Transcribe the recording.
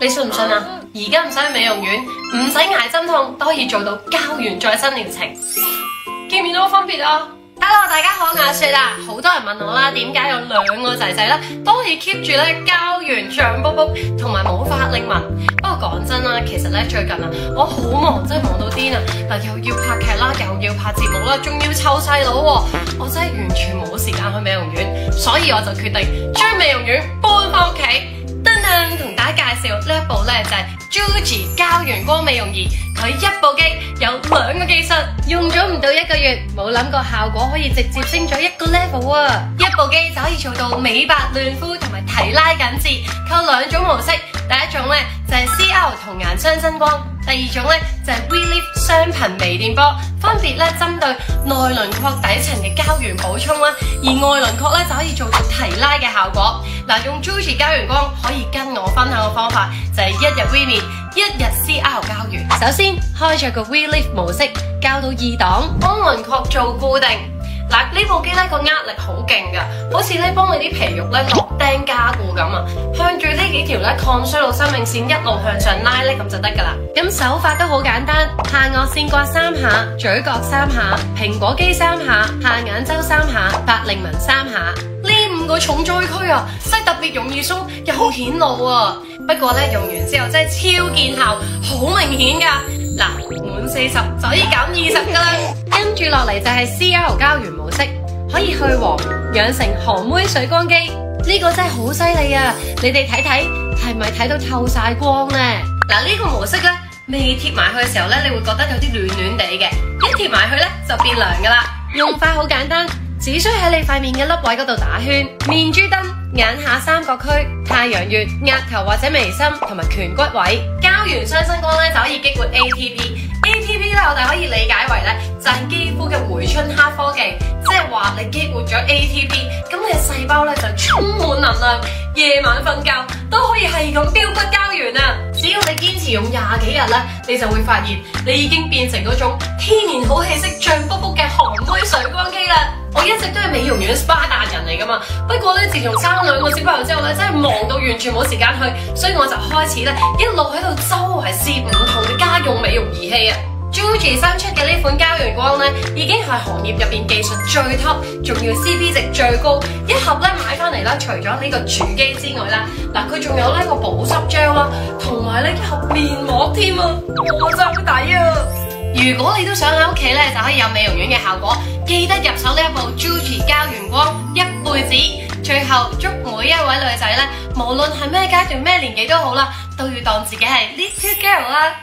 你信唔信啊？而家唔使去美容院，唔使挨針痛，都可以做到膠原再生療程。見唔見到個分別啊？Hello， 大家好，我係阿雪啊！好多人問我啦，點解有2個仔仔咧都可以 keep 住咧膠原脹卜卜同埋冇法令紋？不過講真啦，其實咧最近啊，我好忙，真係忙到癲啊！嗱，又要拍劇啦，又要拍節目啦，仲要湊細佬喎，我真係完全冇時間去美容院，所以我就決定將美容院搬翻屋企。噔噔，同大家介紹呢一部咧就係 Juicy 膠原光美容儀，佢一部機有2個技術，用咗唔到1個月，冇諗過效果可以直接升咗1個 level 啊！一部機就可以做到美白嫩膚同埋提拉緊緻，靠2種模式，第一種咧就係 CR 童顏雙增光，第二種咧就係 Relief 雙頻微電波，分別咧針對內輪廓底層嘅膠原補充啦，而外輪廓咧就可以做到提拉嘅效果。嗱，用 Juicy 膠原光可以跟我分享嘅方法就係1日 V 面，1日 CR 膠原。首先開着個 Relief 模式，校到2檔，幫輪廓做固定。嗱，呢部機咧個壓力好勁噶，好似咧幫你啲皮肉咧落釘加固咁啊，向住呢幾條咧抗衰老生命線一路向上拉咧咁就得噶啦。咁手法都好簡單，下顎線刮3下，嘴角3下，蘋果肌3下，下眼周3下，法令紋3下。呢5個重災區啊，真係特別容易鬆又好顯露啊！不過咧用完之後真係超見效，好明顯噶。嗱，滿40就可以減20噶啦。跟住落嚟就係 CR 膠原模式，可以去黃，養成韓妹水光肌。呢個真係好犀利啊！你哋睇睇，係咪睇到透晒光呢？嗱，呢個模式咧未貼埋去嘅時候咧，你會覺得有啲暖暖地嘅，一貼埋去咧就變涼噶啦。用法好簡單，只需喺你塊面嘅凹位嗰度打圈，面珠燈、眼下三角區、太陽穴、額頭或者眉心同埋顴骨位。膠原雙增光咧就可以激活 ATP 咧，我哋可以理解為咧就係肌膚嘅回春黑科技，即係話你激活咗 ATP， 咁你嘅細胞咧就充滿能量，夜晚瞓覺都可以係咁飆骨膠原啊！只要你堅持用20幾日咧，你就會發現你已經變成嗰種天然好氣色、脹卜卜嘅韓妹水光肌啦！我一直都係美容院 SPA 達人嚟噶嘛，不過咧自從生2個小朋友之後咧，真係忙到完全冇時間去，所以我就開始咧一路喺度周圍試唔同嘅家用美容儀器啊！ Juicy 新出嘅呢款膠原光咧，已經係行業入邊技術最 top， 仲要 CP 值最高。一盒咧買翻嚟啦，除咗呢個主機之外啦，嗱佢仲有呢個保濕 gel 啦，同埋呢一盒面膜添啊，我真係抵啊！如果你都想喺屋企咧就可以有美容院嘅效果，記得入手呢一部 Juicy 膠原光一輩子。最後祝每一位女仔咧，無論係咩階段咩年紀都好啦，都要當自己係 little girl 啦。